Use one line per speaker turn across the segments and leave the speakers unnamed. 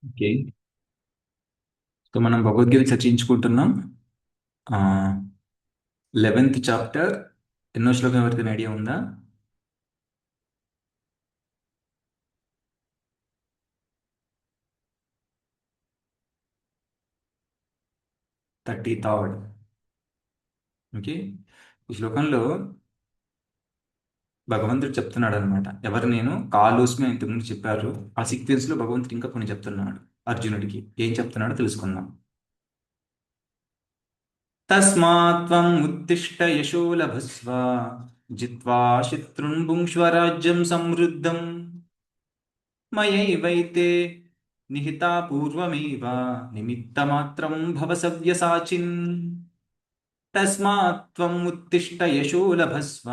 Okay. So మనం భగవద్గీత చర్చించుకుంటున్నాం. ఆ 11th chapter ఎన్నో శ్లోకం ఎవరికైనా ఐడియా ఉందా? 33rd. ఓకే. ఈ శ్లోకంలో భగవంతుడు చెప్తున్నాడు అనమాట. ఎవరు నేను కాలోస్మి అని ఇంతకుముందు చెప్పారు. ఆ సీక్వెన్స్ లో భగవంతుడు ఇంకా కొన్ని చెప్తున్నాడు అర్జునుడికి. ఏం చెప్తున్నాడో తెలుసుకుందాం. తస్మాత్ త్వం ఉత్తిష్ట యశో లభస్వ జిత్వా శత్రున్ భుంక్ష్వ రాజ్యం సమృద్ధం మయైవైతే నిహితా పూర్వమేవ నిమిత్తమాత్రం భవ సవ్యసాచిన్. తస్మాత్ త్వం ఉత్తిష్ట యశో లభస్వ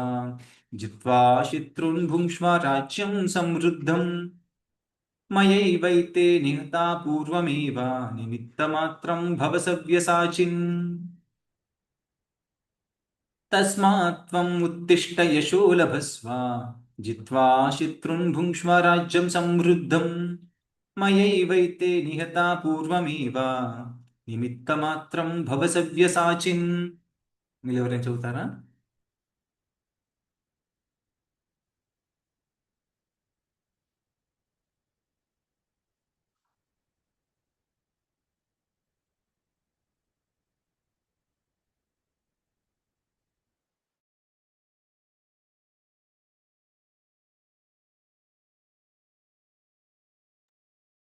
జిత్వా శత్రున్ భుంక్ష్వ రాజ్యం సమృద్ధం మయైవైతే నిహతా పూర్వమేవ నిమిత్తమాత్రం భవ సవ్యసాచిన్. తస్మాత్ త్వం ఉత్తిష్ట యశో లభస్వ జిత్వా శత్రున్ భుంక్ష్వ రాజ్యం సమృద్ధం మయైవైతే నిహతా పూర్వమేవ నిమిత్తమాత్రం భవ సవ్యసాచిన్. మీరు ఎవరైనా చదువుతారా?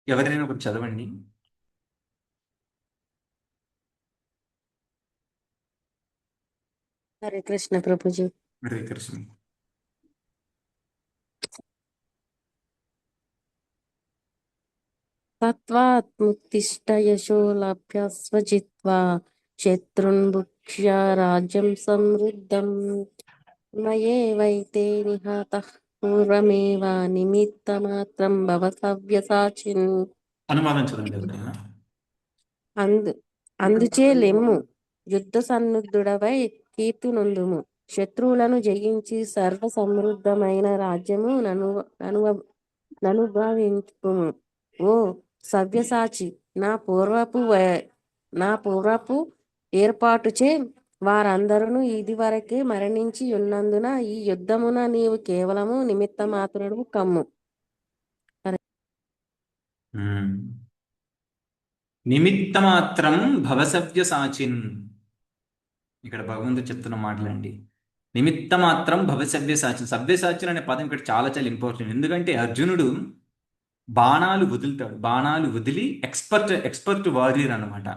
ఎవరైనా ఒకటి చదవండి.
హరే కృష్ణ ప్రభుజీ.
హరే కృష్ణ.
తత్వాత్ముత్తిష్ట యశో లభ్యస్వ జిత్వా శత్రున్ భుక్ష్య రాజ్యం సమృద్ధం మయేవైతే నిహతః పూర్వమేవ నిమిత్తమాత్రం భవ సవ్యసాచిన్.
అనువాదం చదవండి ఎవరైనా.
అందు అందుచే లెమ్ము, యుద్ధ సన్నుద్ధుడవై కీర్తినొందుము, శత్రువులను జయించి సర్వ సమృద్ధమైన రాజ్యము ననుభవించుము. ఓ సవ్యసాచి, నా పూర్వపు ఏర్పాటుచే వారందరూ ఇదివరకే మరణించి ఉన్నందున ఈ యుద్ధమున నీవు కేవలము నిమిత్త మాత్రుడు కమ్ము.
మ్మ్. నిమిత్తమాత్రం భవ సవ్యసాచిన్. ఇక్కడ భగవంతుడు చెప్తున్న మాటలండి. నిమిత్తమాత్రం భవ సవ్యసాచిన్. సవ్యసాచిన్ అనే పదం ఇక్కడ చాలా చాలా ఇంపార్టెంట్. ఎందుకంటే అర్జునుడు బాణాలు వదులుతాడు. బాణాలు వదిలి ఎక్స్పర్ట్ ఎక్స్పర్ట్ వారియర్ అన్నమాట.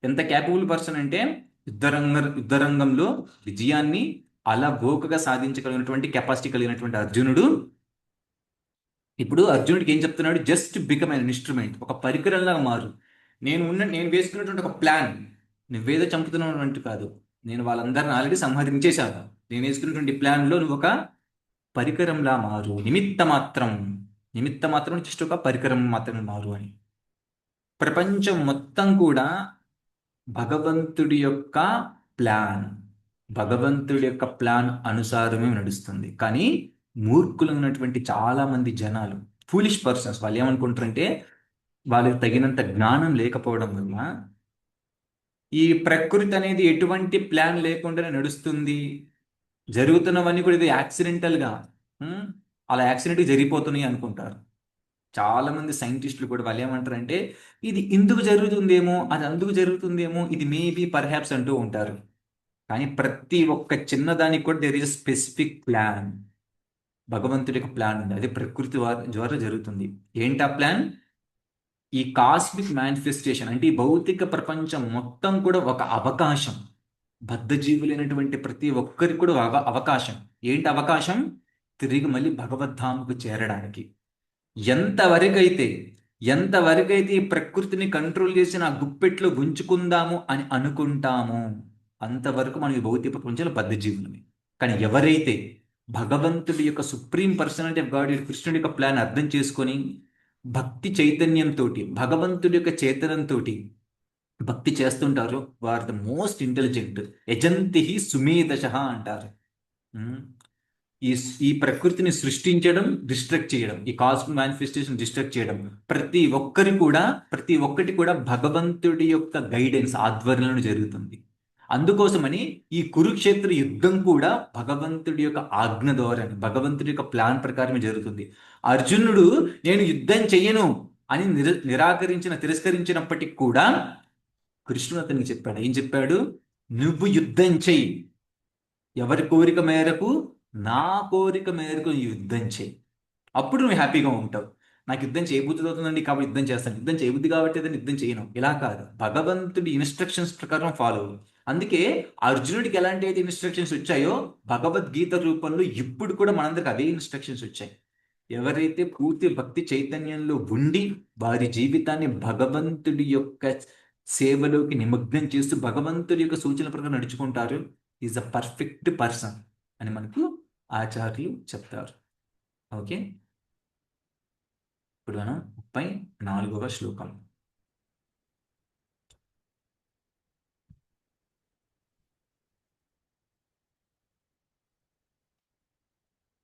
ఎంత క్యాపబుల్ పర్సన్ అంటే యుద్ధరంగంలో విజయాన్ని అలవోకగా సాధించగలిగినటువంటి కెపాసిటీ కలిగినటువంటి అర్జునుడు ఇప్పుడు అర్జునుడికి ఏం చెప్తున్నాడు? జస్ట్ బికమ్ అన్ ఇన్స్ట్రుమెంట్, ఒక పరికరంలాగా మారు. నేను వేసుకున్నటువంటి ఒక ప్లాన్, నువ్వేదో చంపుతున్నటువంటి కాదు. నేను వాళ్ళందరిని ఆల్రెడీ సంహరించేశాను. నేను వేసుకున్నటువంటి ప్లాన్లో నువ్వు ఒక పరికరంలా మారు. నిమిత్త మాత్రం జస్ట్ ఒక పరికరం మాత్రమే మారు అని. ప్రపంచం మొత్తం కూడా భగవంతుడి యొక్క ప్లాన్ భగవంతుడి యొక్క ప్లాన్ అనుసారమే నడుస్తుంది. కానీ మూర్ఖులైనటువంటి చాలా మంది జనాలు, ఫూలిష్ పర్సన్స్, వాళ్ళు ఏమనుకుంటారంటే వాళ్ళకి తగినంత జ్ఞానం లేకపోవడం వల్ల ఈ ప్రకృతి అనేది ఎటువంటి ప్లాన్ లేకుండానే నడుస్తుంది, జరుగుతున్నవన్నీ కూడా ఇది యాక్సిడెంటల్గా అలా యాక్సిడెంట్గా జరిగిపోతున్నాయి అనుకుంటారు. చాలా మంది సైంటిస్టులు కూడా వాళ్ళు ఏమంటారంటే ఇది ఇందుకు జరుగుతుందేమో, అది అందుకు జరుగుతుందేమో, ఇది మేబీ పర్హాప్స్ అంటూ ఉంటారు. కానీ ప్రతి ఒక్క చిన్నదానికి కూడా దేర్ ఇస్ స్పెసిఫిక్ ప్లాన్. భగవంతుడి యొక్క ప్లాన్ ఉంది, అది ప్రకృతి ద్వారా జరుగుతుంది. ఏంటా ప్లాన్? ఈ కాస్మిక్ మేనిఫెస్టేషన్ అంటే ఈ భౌతిక ప్రపంచం మొత్తం కూడా ఒక అవకాశం. బద్ధజీవులైనటువంటి ప్రతి ఒక్కరికి కూడా ఒక అవకాశం. ఏంటి అవకాశం? తిరిగి మళ్ళీ భగవద్ధామకు చేరడానికి. ఎంతవరకైతే ఎంతవరకైతే ఈ ప్రకృతిని కంట్రోల్ చేసి నా గుప్పెట్లో ఉంచుకుందాము అని అనుకుంటామో అంతవరకు మనం ఈ భౌతిక ప్రపంచంలో బద్ధజీవులమే. కానీ ఎవరైతే భగవంతుడి యొక్క సుప్రీం పర్సనాలిటీ ఆఫ్ గాడ్, కృష్ణుడి యొక్క ప్లాన్ అర్థం చేసుకొని భక్తి చైతన్యంతో, భగవంతుడి యొక్క చేతనంతో భక్తి చేస్తుంటారో వారు ద మోస్ట్ ఇంటెలిజెంట్. యజంతి సుమేధశ అంటారు. ఉమ్. ఈ ఈ ప్రకృతిని సృష్టించడం, డిస్ట్రక్ట్ చేయడం, ఈ కాస్మిక్ మేనిఫెస్టేషన్ డిస్ట్రక్ట్ చేయడం, ప్రతి ఒక్కటి కూడా భగవంతుడి యొక్క గైడెన్స్ ఆధ్వర్యంలో జరుగుతుంది. అందుకోసమని ఈ కురుక్షేత్ర యుద్ధం కూడా భగవంతుడి యొక్క ఆజ్ఞ ద్వారా, భగవంతుడి యొక్క ప్లాన్ ప్రకారమే జరుగుతుంది. అర్జునుడు నేను యుద్ధం చెయ్యను అని తిరస్కరించినప్పటికి కూడా కృష్ణుడు అతనికి చెప్పాడు. ఏం చెప్పాడు? నువ్వు యుద్ధం చెయ్యి, ఎవరి కోరిక మేరకు? నా కోరిక మేరకు నువ్వు యుద్ధం చెయ్యి, అప్పుడు నువ్వు హ్యాపీగా ఉంటావు. నాకు యుద్ధం చేయబుద్ధి అవుతుందండి కాబట్టి యుద్ధం చేస్తాను, యుద్ధం చేయబుద్ధి కాబట్టి అతను యుద్ధం చేయను, ఇలా కాదు. భగవంతుడి ఇన్స్ట్రక్షన్స్ ప్రకారం ఫాలో అవ్వు. అందుకే అర్జునుడికి ఎలాంటి అయితే ఇన్స్ట్రక్షన్స్ వచ్చాయో భగవద్గీత రూపంలో ఇప్పుడు కూడా మనందరికి అవే ఇన్స్ట్రక్షన్స్ వచ్చాయి. ఎవరైతే పూర్తి భక్తి చైతన్యంలో ఉండి వారి జీవితాన్ని భగవంతుడి యొక్క సేవలోకి నిమగ్నం చేస్తూ భగవంతుడి యొక్క సూచనల ప్రకారం నడుచుకుంటారు, ఈజ్ అ పర్ఫెక్ట్ పర్సన్ అని మనకు ఆచార్యులు చెప్తారు. ఓకే, ఇప్పుడు మనం 34వ శ్లోకం.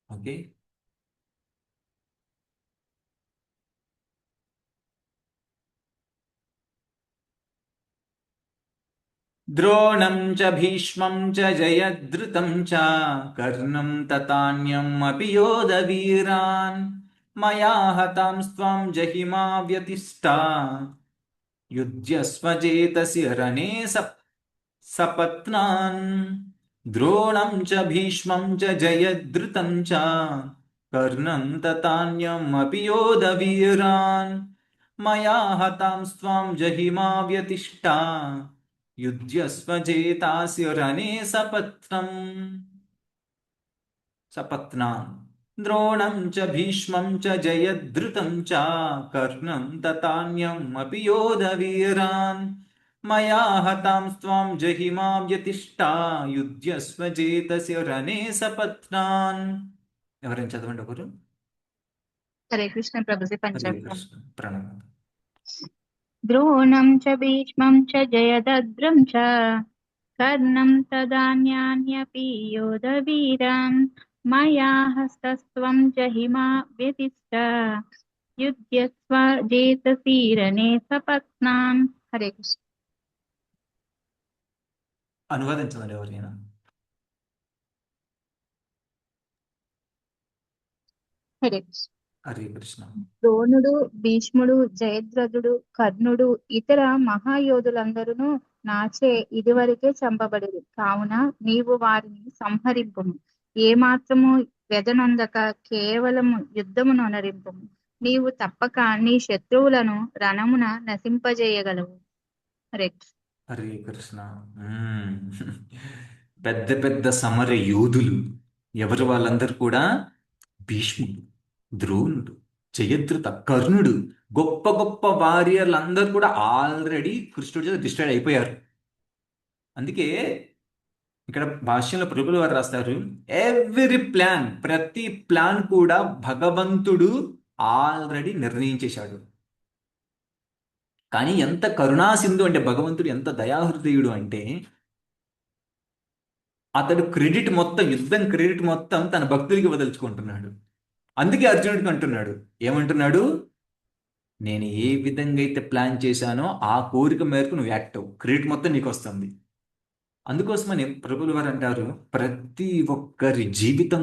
ఓకే, ద్రోణం చ భీష్మం చ జయద్రుతం చ కర్ణం తతాన్యం అపి యోధవీరాన్ మయా హతాంస్త్వం జహిమా వ్యతిష్టా యుధ్యస్వ చేతసి రణే సపత్నాన్. ద్రోణం చ భీష్మం చ జయద్రుతం చ కర్ణం తతాన్యం అపి యోధవీరాన్ మయా హతాంస్త్వం జహిమా వ్యతిష్టా యుధ్యస్వ చేతాసి రణే సపత్నాన్. ద్రోణం చ భీష్మం చ జయద్రుతం చ కర్ణం తతాన్యం అపి యోధవీరాన్ మయా హతాంస్త్వం జహిమా వ్యతిష్టా యుధ్యస్వ చేతసి రణే సపత్నాన్. ఎవరైనా చదవండి ఒకరు.
హరే కృష్ణ ప్రభుజీ
హరే
పంచాక్షరం.
కృష్ణ. ప్రణామం.
ద్రోణం చ భీష్మం చ జయదద్రం చ కర్ణం తదాన్యాన్యపి యోధవీరాన్ మయా హస్తస్త్వం జహిమా వ్యతిష్ట యుధ్యస్వ జేతసి రణే సపత్నాన్. హరే కృష్ణ.
అనువాదించండి ఎవరైనా.
హరే కృష్ణ.
హరే కృష్ణ.
ద్రోణుడు, భీష్ముడు, జయద్రథుడు, కర్ణుడు ఇతర మహాయోధులందరూ నాచే ఇదివరకే చంపబడిరి. కావున నీవు వారిని సంహరింపుము. ఏమాత్రము వ్యధనొందక కేవలము యుద్ధమును నరింపుము. నీవు తప్పక నీ శత్రువులను రణమున నశింపజేయగలవు. హరే కృష్ణ.
హరే కృష్ణ. మ్మ్. పెద్ద పెద్ద సమర యోధులు ఎవరు? వాళ్ళందరూ కూడా భీష్ముడు, ద్రోణుడు, జయద్రథ, కర్ణుడు, గొప్ప గొప్ప వారియర్లు అందరూ కూడా ఆల్రెడీ కృష్ణుడి చేత డిస్ట్రాక్ట్ అయిపోయారు. అందుకే ఇక్కడ భాష్యంలో ప్రభులు వారు రాస్తారు, ప్రతి ప్లాన్ కూడా భగవంతుడు ఆల్రెడీ నిర్ణయించేశాడు. కానీ ఎంత కరుణాసింధు అంటే, భగవంతుడు ఎంత దయాహృదయుడు అంటే, అతడు యుద్ధం క్రెడిట్ మొత్తం తన భక్తుడికి వదలుచుకుంటున్నాడు. అందుకే అర్జునుడికి అంటున్నాడు, ఏమంటున్నాడు? నేను ఏ విధంగా అయితే ప్లాన్ చేశానో ఆ కోరిక మేరకు నువ్వు యాక్ట్ అవ్వు, క్రెడిట్ మొత్తం నీకు వస్తుంది. అందుకోసమని ప్రభులు వారు అంటారు, ప్రతి ఒక్కరి జీవితం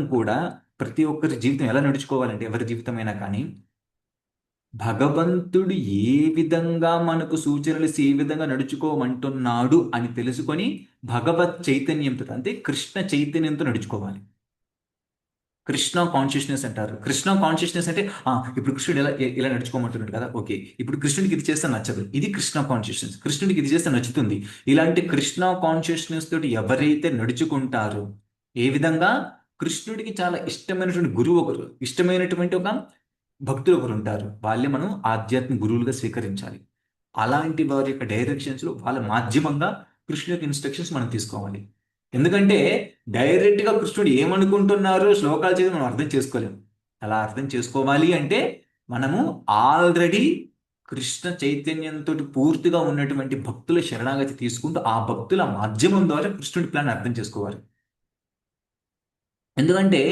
ఎలా నడుచుకోవాలంటే, ఎవరి జీవితమైనా కానీ భగవంతుడు ఏ విధంగా మనకు సూచనలు ఏ విధంగా నడుచుకోమంటున్నాడు అని తెలుసుకొని భగవత్ చైతన్యంతో, అంటే కృష్ణ చైతన్యంతో నడుచుకోవాలి. కృష్ణ కాన్షియస్నెస్ అంటారు. కృష్ణ కాన్షియస్నెస్ అంటే ఇప్పుడు కృష్ణుడు ఇలా నడుచుకోమంటున్నాడు కదా, ఓకే, ఇప్పుడు కృష్ణుడికి ఇది చేస్తే నచ్చదు, ఇది కృష్ణ కాన్షియస్నెస్. కృష్ణుడికి ఇది చేస్తే నచ్చుతుంది. ఇలాంటి కృష్ణ కాన్షియస్నెస్ తోటి ఎవరైతే నడుచుకుంటారో, ఏ విధంగా కృష్ణుడికి చాలా ఇష్టమైనటువంటి ఒక భక్తులు ఒకరు ఉంటారు, వాళ్ళే మనం ఆధ్యాత్మిక గురువులుగా స్వీకరించాలి. అలాంటి వారి యొక్క డైరెక్షన్స్లో వాళ్ళ మాధ్యమంగా కృష్ణుడి యొక్క ఇన్స్ట్రక్షన్స్ మనం తీసుకోవాలి. ఎందుకంటే డైరెక్ట్గా కృష్ణుడు ఏమనుకుంటున్నారో శ్లోకాలు చేసి మనం అర్థం చేసుకోలేము. అలా అర్థం చేసుకోవాలి అంటే మనము ఆల్రెడీ కృష్ణ చైతన్యంతో పూర్తిగా ఉన్నటువంటి భక్తుల శరణాగతి తీసుకుంటూ ఆ భక్తుల మాధ్యమం ద్వారా కృష్ణుడి ప్లాన్ అర్థం చేసుకోవాలి. ఎందుకంటే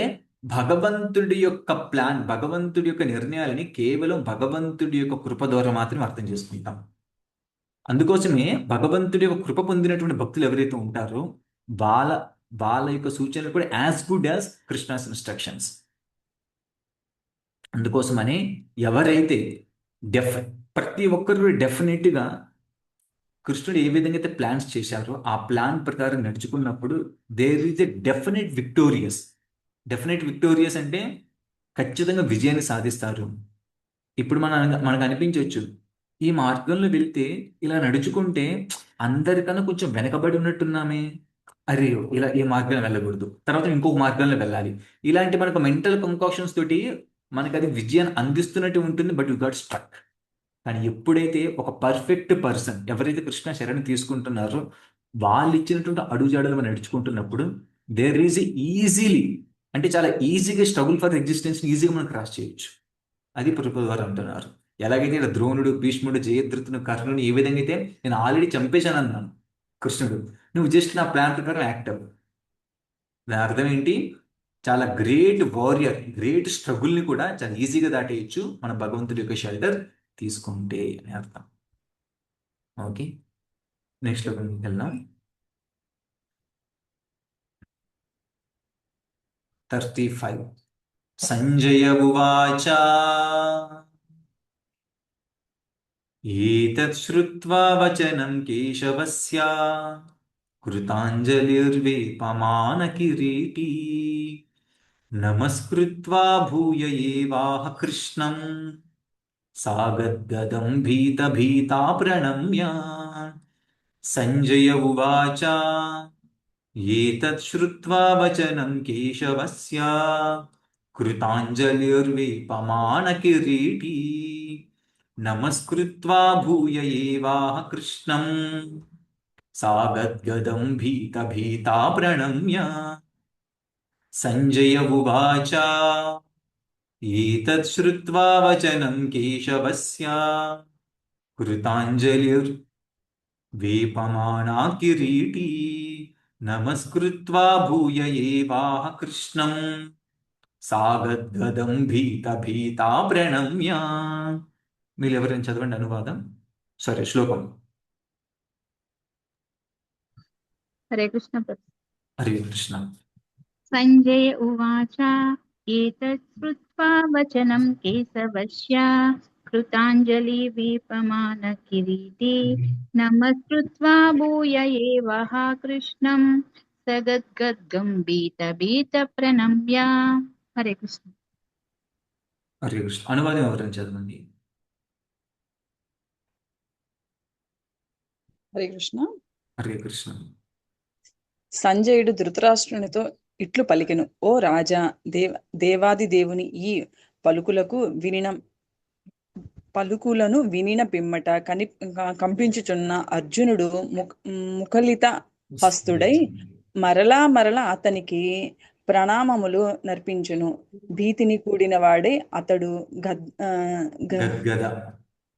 భగవంతుడి యొక్క ప్లాన్, భగవంతుడి యొక్క నిర్ణయాలని కేవలం భగవంతుడి యొక్క కృప ద్వారా మాత్రమే అర్థం చేసుకుంటాం. అందుకోసమే భగవంతుడి యొక్క కృప పొందినటువంటి భక్తులు ఎవరైతే ఉంటారో వాళ్ళ వాళ్ళ యొక్క సూచనలు కూడా as good as Krishna's instructions. అందుకోసమని ఎవరైతే డెఫ్ ప్రతి ఒక్కరు డెఫినెట్గా కృష్ణుడు ఏ విధంగా అయితే ప్లాన్స్ చేశారో ఆ ప్లాన్ ప్రకారం నడుచుకున్నప్పుడు there is a definite victorious అంటే ఖచ్చితంగా విజయాన్ని సాధిస్తారు. ఇప్పుడు మనకు అనిపించవచ్చు, ఈ మార్గంలో వెళ్తే ఇలా నడుచుకుంటే అందరికన్నా కొంచెం వెనకబడి ఉన్నట్టున్నామే, అరే ఇలా ఈ మార్గంలో వెళ్ళకూడదు, తర్వాత ఇంకొక మార్గంలో వెళ్ళాలి. ఇలాంటి మనకు మెంటల్ కంకాక్షన్స్ తోటి మనకు అది విజయాన్ని అందిస్తున్నట్టు ఉంటుంది, బట్ యు గాట్ స్ట్రక్. కానీ ఎప్పుడైతే ఒక పర్ఫెక్ట్ పర్సన్ ఎవరైతే కృష్ణ శరణ్ తీసుకుంటున్నారో వాళ్ళు ఇచ్చినటువంటి అడుగుజాడలు మనం నడుచుకుంటున్నప్పుడు దేర్ ఈజ్ ఈజీలీ, అంటే చాలా ఈజీగా స్ట్రగుల్ ఫర్ ఎగ్జిస్టెన్స్ ఈజీగా మనం క్రాస్ చేయొచ్చు. అది ప్రభుత్వ వారు అంటున్నారు. ఎలాగైతే ఇక్కడ ద్రోణుడు, భీష్ముడు, జయద్రథుడు, కర్ణుని ఏ విధంగా అయితే నేను ఆల్రెడీ చంపేశాను అన్నాను కృష్ణుడు, నువ్వు జస్ట్ నా ప్లాన్ ప్రకారం యాక్ట్ అవ్వు. దాని అర్థం ఏంటి? చాలా గ్రేట్ వారియర్, గ్రేట్ స్ట్రగుల్ని కూడా చాలా ఈజీగా దాటేయచ్చు మన భగవంతుడి యొక్క షెల్టర్ తీసుకుంటే అని అర్థం. ఓకే, నెక్స్ట్ వెళ్దాం. 35. సంజయ ఉవాచ ఏతత్ శ్రుత్వా వచనం కేశవస్య కృతాంజలిర్వేపమాన కిరీటీ నమస్కృత్వా భూయ ఏవాహ కృష్ణం సాగద్గదం భీతా ప్రణమ్య. సంజయ ఉవాచ ఏతత్ శ్రుత్వా వచనం కేశవస్య కృతాంజలిర్వేపమాన కిరీటీ నమస్కృత్వా భూయ ఏవాహ కృష్ణం సాగద్గదం భీతా ప్రణమ్య. సంజయ ఉవాచ ఏతత్ శ్రుత్వా వచనం కేశవస్య కృతాంజలిర్వేపమానా కిరీటీ నమస్కృత్వా భూయ ఏవాహ కృష్ణం సాగద్గదం భీతా ప్రణమ్య. మీరు ఎవరైనా చదవండి అనువాదం, సరే శ్లోకం.
హరే కృష్ణ ప్రభు.
హరే కృష్ణ.
సంజయ ఉవాచ ఏతత్ శ్రుత్వా వచనం కేశవస్య కృతాంజలి వీపమాన కిరీటి నమస్కృత్వా భూయ ఏవః కృష్ణం సగద్గద్గం భీత ప్రణమ్య. హరే కృష్ణ.
హరే కృష్ణ. అనువాదం ఎవరైనా చదవండి.
హరే కృష్ణ.
హరే కృష్ణ.
సంజయుడు ధృతరాష్ట్రునితో ఇట్లు పలికెను, ఓ రాజా, దేవాది దేవుని ఈ పలుకులను వినిన పిమ్మట కంపించుచున్న అర్జునుడు ముఖలిత హస్తుడై మరలా అతనికి ప్రణామములు నర్పించును. భీతిని కూడిన వాడే అతడు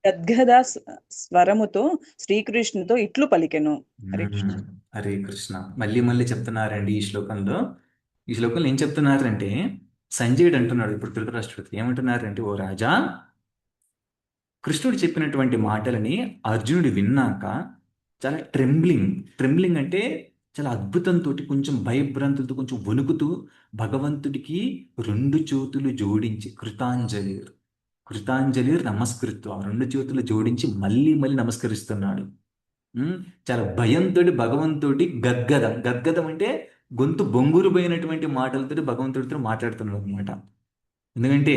గద్గద స్వరముతో శ్రీకృష్ణుతో ఇట్లు పలికెను. హరే కృష్ణ.
హరే కృష్ణ. మళ్ళీ చెప్తున్నారండి ఈ శ్లోకంలో ఏం చెప్తున్నారంటే, సంజయుడు అంటున్నాడు ఇప్పుడు ధృతరాష్ట్రుడితో ఏమంటున్నారంటే, ఓ రాజా, కృష్ణుడు చెప్పినటువంటి మాటలని అర్జునుడు విన్నాక చాలా ట్రెంబ్లింగ్ అంటే చాలా అద్భుతంతో, కొంచెం భయభ్రాంతులతో, కొంచెం వణుకుతూ భగవంతుడికి 2 చేతులు జోడించి కృతాంజలి నమస్కృత్వ 2 చేతులు జోడించి మళ్ళీ నమస్కరిస్తున్నాడు. చాలా భయంతో భగవంతుడి గద్గదం అంటే గొంతు బొంగురు పోయినటువంటి మాటలతో భగవంతుడితో మాట్లాడుతున్నాడు అనమాట. ఎందుకంటే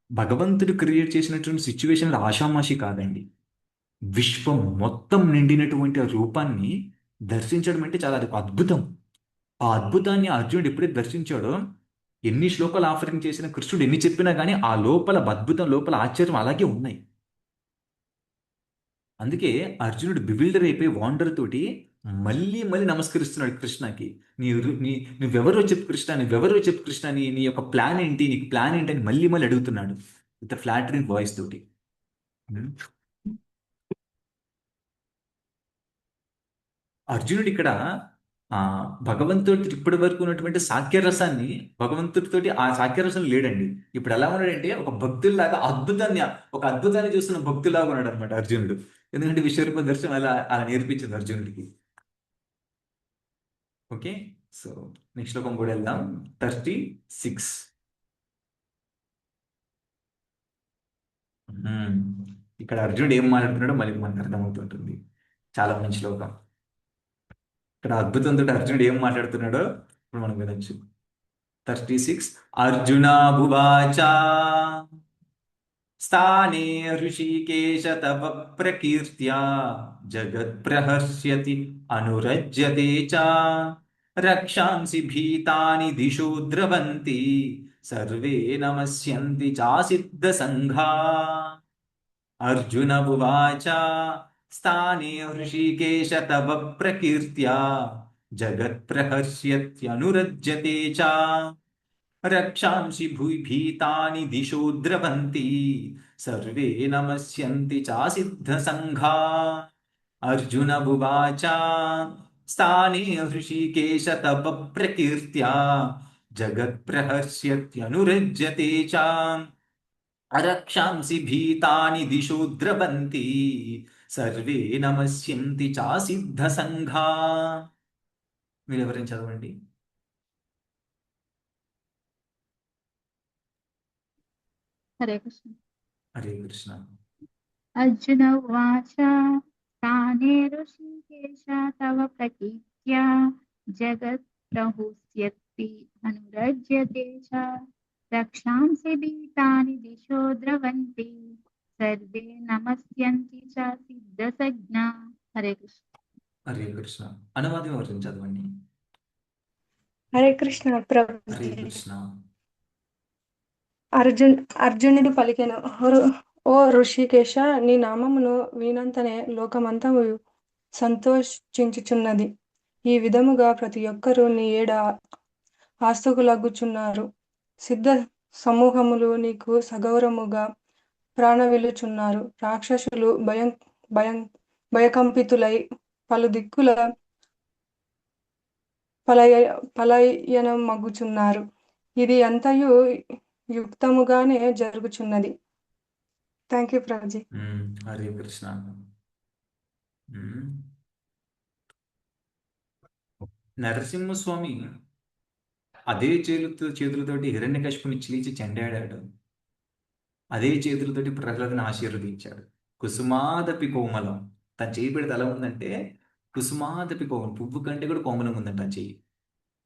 భగవంతుడు క్రియేట్ చేసినటువంటి సిచ్యువేషన్లు ఆషామాషి కాదండి. విశ్వం మొత్తం నిండినటువంటి ఆ రూపాన్ని దర్శించడం అంటే చాలా అది అద్భుతం. ఆ అద్భుతాన్ని అర్జునుడు ఎప్పుడైతే దర్శించాడో, ఎన్ని శ్లోకాలు ఆఫరింగ్ చేసిన కృష్ణుడు ఎన్ని చెప్పినా కానీ ఆ లోపల అద్భుతం, లోపల ఆశ్చర్యం అలాగే ఉన్నాయి. అందుకే అర్జునుడు బివిల్డర్ అయిపోయి వాండర్ తోటి మళ్ళీ నమస్కరిస్తున్నాడు కృష్ణకి. నువ్వెవరో చెప్పు కృష్ణ, నీ యొక్క ప్లాన్ ఏంటి, నీకు ప్లాన్ ఏంటి అని మళ్ళీ అడుగుతున్నాడు విత్ ఫ్లాటరింగ్ వాయిస్ తోటి. అర్జునుడు ఇక్కడ ఆ భగవంతుడి ఇప్పటి వరకు ఉన్నటువంటి సాఖ్యరసాన్ని భగవంతుడితోటి ఆ సాఖ్యరసం లేడండి. ఇప్పుడు ఎలా ఉన్నాడంటే ఒక భక్తుల్లాగా ఒక అద్భుతాన్ని చూస్తున్న భక్తులాగా ఉన్నాడు అనమాట అర్జునుడు. ఎందుకంటే విశ్వరూప దర్శనం అలా అలా నేర్పించింది అర్జునుడికి. ఓకే, సో నెక్స్ట్ శ్లోకం కూడా వెళ్దాం. 36. ఇక్కడ అర్జునుడు ఏం మాట్లాడుతున్నాడో మళ్ళీ మనకు అర్థమవుతుంటుంది. చాలా మంచి శ్లోకం. ఇక్కడ అద్భుతంతో అర్జునుడు ఏం మాట్లాడుతున్నాడో ఇప్పుడు మనం వినొచ్చు. 36. అర్జునాభువాచ స్థానే ఋషికేశ తవ ప్రకీర్త్యా జగత్ప్రహర్ష్యతి అనురజ్యతే చ రక్షాంసి భీతాని దిశో ద్రవంతి సర్వే నమస్యంతి చాసిద్ధ సంఘా. అర్జున ఉవాచ స్థానే హృషీకేశ తవ ప్రకీర్త్యా జగత్ప్రహర్ష్యత్యనురజ్యతే చ రక్షాంసి భీతాని దిశో ద్రవంతి సర్వే నమస్యంతి చాసిద్ధ సంఘా. అర్జున ఉవాచ స్థానే హృషీకేశ తవ ప్రకీర్త్యా జగత్ప్రహర్ష్యత్యనురజ్యతే చ రక్షాంసి భీతాని దిశో ద్రవంతి సర్వే నమస్యంతి చాసిద్ధ సంఘా. మీరు ఎవరైనా చదవండి.
హరే కృష్ణ.
హరే కృష్ణ.
అర్జున ఉవాచ స్థానే ఋషికేశ తవ ప్రకీర్త్యా జగత్ప్రహృష్యతి అనురజ్యతే చ రక్షాంసి భీతాని దిశో ద్రవంతి సర్వే నమస్యంతి చ సిద్ధసజ్ఞా. హరే కృష్ణ.
హరే కృష్ణ. అనువాదం ఎవరైనా చదవండి.
హరే కృష్ణ
హరే
ప్రభుజీ.
కృష్ణ.
అర్జునుడు పలికెను, ఓ ఋషికేశ, నీ నామమును వినంతనే లోకమంతా సంతోషించుచున్నది. ఈ విధముగా ప్రతి ఒక్కరూ నీ ఏడ ఆస్తుకులగుచున్నారు. సిద్ధ సమూహములు నీకు సగౌరవముగా ప్రాణవిలుచున్నారు. రాక్షసులు భయకంపితులై పలు దిక్కుల పలాయనమగుచున్నారు. ఇది అంతయు యుక్తముగానే జరుగుచున్నది. Thank you Prabhuji.
హరే కృష్ణ. నరసింహస్వామి అదే చేతులతోటి హిరణ్యకశిపుని చీల్చి చెండాడాడు. అదే చేతులతోటి ప్రహ్లాదుని ఆశీర్వదించాడు. కుసుమాదపి కోమలం. తన చేయి పెడితే ఎలా ఉందంటే కుసుమాదపి కోమలం, పువ్వు కంటే కూడా కోమలంగా ఉందంట ఆ చెయ్యి.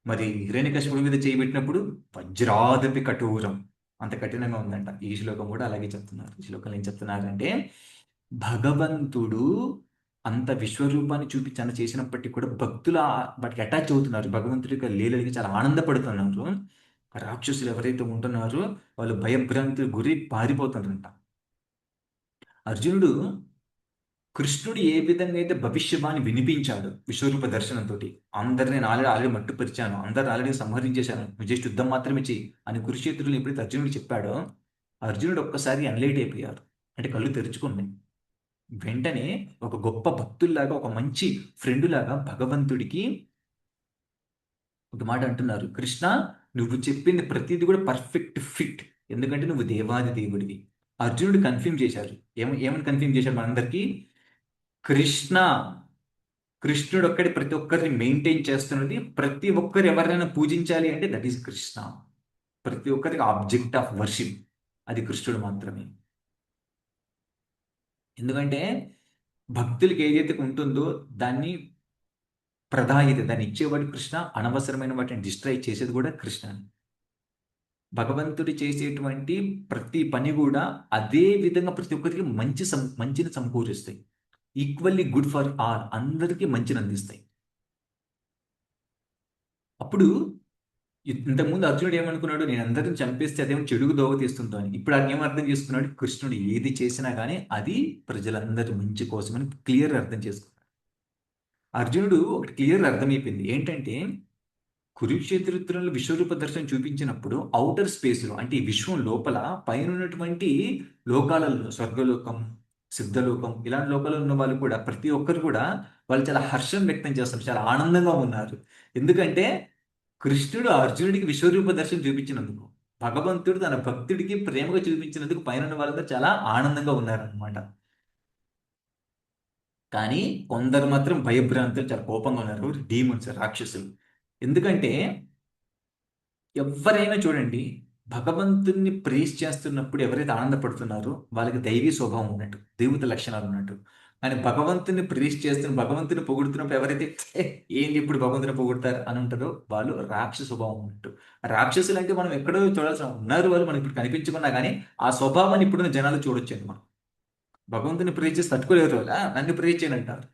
మరి హిరణ్యకశిపుడి మీద చేయి పెట్టినప్పుడు వజ్రాదపి కఠోరం, అంత కఠినంగా ఉందంట. ఈ శ్లోకం కూడా అలాగే చెప్తున్నారు. ఈ శ్లోకంలో ఏం చెప్తున్నారంటే భగవంతుడు అంత విశ్వరూపాన్ని చూపించి చేసినప్పటికీ కూడా భక్తులు వాటికి అటాచ్ అవుతున్నారు. భగవంతుడి యొక్క లీలలకి చాలా ఆనందపడుతున్నారు. రాక్షసులు ఎవరైతే ఉంటున్నారో వాళ్ళు భయభ్రాంతికి గురి పారిపోతున్నారంట. అర్జునుడు కృష్ణుడు ఏ విధంగా అయితే భవిష్యవాణి వినిపించాడు విశ్వరూప దర్శనంతో, అందరిని నేను ఆల్రెడీ మట్టుపరిచాను, అందరిని ఆల్రెడీ సంహరించేశాను, నువ్వు జస్ట్ యుద్ధం మాత్రమే చెయ్యి అని కురుక్షేత్రులు ఎప్పుడైతే అర్జునుడు చెప్పాడో అర్జునుడు ఒక్కసారి ఎన్లైట్ అయిపోయారు. అంటే కళ్ళు తెరుచుకున్నాయి. వెంటనే ఒక గొప్ప భక్తుల్లాగా, ఒక మంచి ఫ్రెండ్ లాగా భగవంతుడికి ఒక మాట అంటున్నారు, కృష్ణ నువ్వు చెప్పింది ప్రతిదీ కూడా పర్ఫెక్ట్ ఫిట్, ఎందుకంటే నువ్వు దేవాది దేవుడివి. అర్జునుడు కన్ఫర్మ్ చేశారు. ఏమని కన్ఫర్మ్ చేశారు మనందరికీ? కృష్ణుడు ఒక్కడి ప్రతి ఒక్కరిని మెయింటైన్ చేస్తున్నది. ప్రతి ఒక్కరు ఎవరైనా పూజించాలి అంటే దట్ ఈస్ కృష్ణ. ప్రతి ఒక్కరికి ఆబ్జెక్ట్ ఆఫ్ వర్షిప్ అది కృష్ణుడు మాత్రమే. ఎందుకంటే భక్తులకి ఏదైతే ఉంటుందో దాన్ని దాన్ని ఇచ్చేవాడు కృష్ణ. అనవసరమైన వాటిని డిస్ట్రాయ్ చేసేది కూడా కృష్ణ. భగవంతుడు చేసేటువంటి ప్రతి పని కూడా అదే విధంగా ప్రతి ఒక్కరికి మంచిని సమకూరుస్తాయి. ఈక్వల్లీ గుడ్ ఫర్ ఆల్, అందరికీ మంచిని అందిస్తాయి. అప్పుడు ఇంతకుముందు అర్జునుడు ఏమనుకున్నాడు, నేను అందరిని చంపేస్తే అదేమో చెడుగు దోవ తీస్తుందో అని. ఇప్పుడు ఆయన ఏం అర్థం చేసుకున్నాడు, కృష్ణుడు ఏది చేసినా కానీ అది ప్రజలందరి మంచి కోసమని క్లియర్ అర్థం చేసుకున్నాడు. అర్జునుడు ఒకటి క్లియర్ అర్థమైపోయింది ఏంటంటే, కురుక్షేత్రంలో విశ్వరూప దర్శనం చూపించినప్పుడు అవుటర్ స్పేస్లో, అంటే ఈ విశ్వం లోపల పైన ఉన్నటువంటి లోకాలలో, స్వర్గలోకం, సిద్ధలోకం ఇలాంటి లోకాల్లో ఉన్న వాళ్ళు కూడా ప్రతి ఒక్కరు కూడా వాళ్ళు చాలా హర్షం వ్యక్తం చేస్తారు, చాలా ఆనందంగా ఉన్నారు. ఎందుకంటే కృష్ణుడు అర్జునుడికి విశ్వరూప దర్శనం చూపించినందుకు, భగవంతుడు తన భక్తుడికి ప్రేమగా చూపించినందుకు పైన ఉన్న వాళ్ళందరూ చాలా ఆనందంగా ఉన్నారనమాట. కానీ కొందరు మాత్రం భయభ్రాంతులు, చాలా కోపంగా ఉన్నారు, డీమన్స్, రాక్షసులు. ఎందుకంటే ఎవరైనా చూడండి, భగవంతుణ్ణి ప్రేస్ చేస్తున్నప్పుడు ఎవరైతే ఆనందపడుతున్నారో వాళ్ళకి దైవీ స్వభావం ఉన్నట్టు, దేవత లక్షణాలు ఉన్నట్టు. కానీ భగవంతుని ప్రేస్ చేస్తున్న, భగవంతుని పొగుడుతున్నప్పుడు ఎవరైతే "ఏ, ఏంటి ఇప్పుడు భగవంతుని పొగుడుతారు" అని ఉంటారో వాళ్ళు రాక్షస స్వభావం ఉన్నట్టు. రాక్షసులు అంటే మనం ఎక్కడో చూడాల్సిన ఉన్నారు, వాళ్ళు మనకి ఇప్పుడు కనిపించుకున్నా కానీ ఆ స్వభావాన్ని ఇప్పుడున్న జనాలు చూడొచ్చండి. మనం భగవంతుని ప్రేస్ చేసి తట్టుకోలేరు వాళ్ళు, నన్ను ప్రేస్ చేయని అంటారు.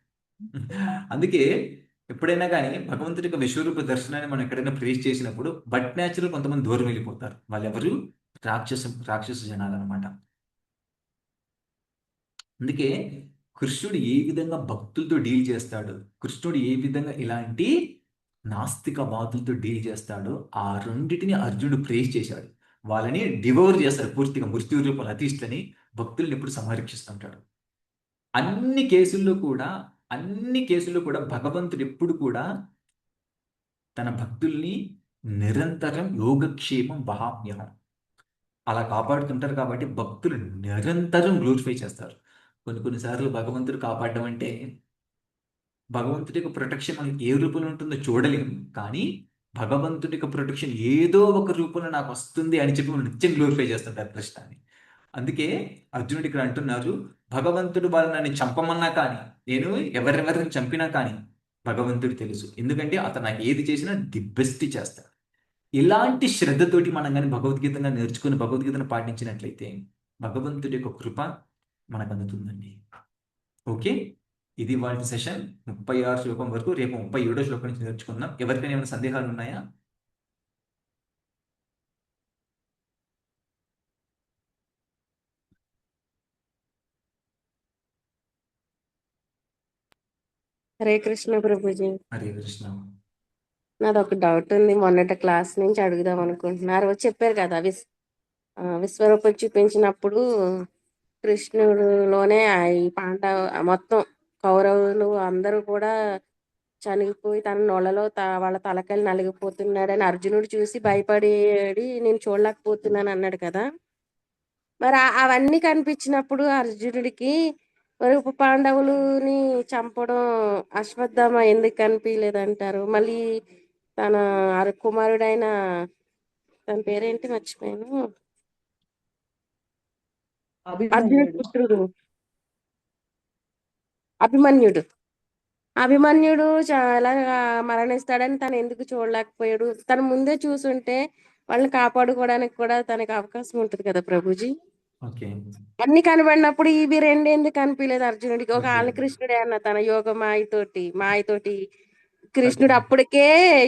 అందుకే ఎప్పుడైనా కానీ భగవంతుడి యొక్క విశ్వరూప దర్శనాన్ని మనం ఎక్కడైనా ప్రేస్ చేసినప్పుడు బట్ న్యాచురల్ కొంతమంది దూరం వెళ్ళిపోతారు. వాళ్ళు ఎవరు? రాక్షస జనాలు అనమాట. అందుకే కృష్ణుడు ఏ విధంగా భక్తులతో డీల్ చేస్తాడు, కృష్ణుడు ఏ విధంగా ఇలాంటి నాస్తికవాదులతో డీల్ చేస్తాడో ఆ రెండిటిని అర్జునుడు ప్రేస్ చేశాడు. వాళ్ళని డివోర్ చేస్తాడు పూర్తిగా, మృత్యు రూపంలో అతీష్లని భక్తుల్ని ఎప్పుడు సంరక్షిస్తుంటాడు. అన్ని కేసుల్లో కూడా భగవంతుడు ఎప్పుడు కూడా తన భక్తుల్ని నిరంతరం యోగక్షేమం వహామ్యహం అలా కాపాడుతుంటారు. కాబట్టి భక్తులు నిరంతరం గ్లోరిఫై చేస్తారు. కొన్నిసార్లు భగవంతుడు కాపాడడం అంటే భగవంతుడి యొక్క ప్రొటెక్షన్ మనకి ఏ రూపంలో ఉంటుందో చూడలేము, కానీ భగవంతుడి యొక్క ప్రొటెక్షన్ ఏదో ఒక రూపంలో నాకు వస్తుంది అని చెప్పి మనం నిత్యం గ్లోరిఫై చేస్తుంటారు కృష్ణాన్ని. అందుకే అర్జునుడు ఇక్కడ అంటున్నారు, భగవంతుడు వాళ్ళు నన్ను చంపమన్నా కానీ, నేను ఎవరెవరిని చంపినా కానీ భగవంతుడు తెలుసు, ఎందుకంటే అతను నాకు ఏది చేసినా ది బెస్ట్ చేస్తాడు. ఇలాంటి శ్రద్ధతోటి మనం కానీ భగవద్గీతగా నేర్చుకుని భగవద్గీతను పాటించినట్లయితే భగవంతుడి యొక్క కృప మనకు అందుతుందండి. ఓకే, ఇది వాళ్ళ సెషన్ 36 శ్లోకం వరకు. రేపు 37వ శ్లోకం నుంచి నేర్చుకుందాం. ఎవరికైనా ఏమైనా సందేహాలు ఉన్నాయా?
హరే కృష్ణ ప్రభుజీ.
హరే కృష్ణ.
నాది ఒక డౌట్ ఉంది, మొన్నటి క్లాస్ నుంచి అడుగుదాం అనుకుంటున్నారు. చెప్పారు కదా విశ్వరూపం చూపించినప్పుడు కృష్ణుడులోనే ఈ పాండవ మొత్తం కౌరవులు అందరూ కూడా చనిగిపోయి తన నొళ్ళలో వాళ్ళ తలకాయలు నలిగిపోతున్నాడని అర్జునుడు చూసి భయపడి నేను చూడలేకపోతున్నాను అన్నాడు కదా. మరి అవన్నీ కనిపించినప్పుడు అర్జునుడికి మరి ఉప పాండవులని చంపడం అశ్వత్థామ ఎందుకు కనిపించలేదంటారు? మళ్ళీ తన కుమారుడైన తన పేరేంటి మర్చిపోయాను, అర్జునుడి
అభిమన్యుడు
పుత్రుడు అభిమన్యుడు. అభిమన్యుడు చాలా మరణిస్తాడని తను ఎందుకు చూడలేకపోయాడు? తను ముందే చూసుంటే వాళ్ళని కాపాడుకోవడానికి కూడా తనకి అవకాశం ఉంటుంది కదా ప్రభుజీ.
ఓకే,
అన్ని కనబడినప్పుడు ఇవి రెండు ఎందుకు కనిపించలేదు అర్జునుడికి? ఒక
ఓకే,
ఆళ్ళ కృష్ణుడే అన్న తన యోగ మాయతోటి కృష్ణుడు అప్పటికే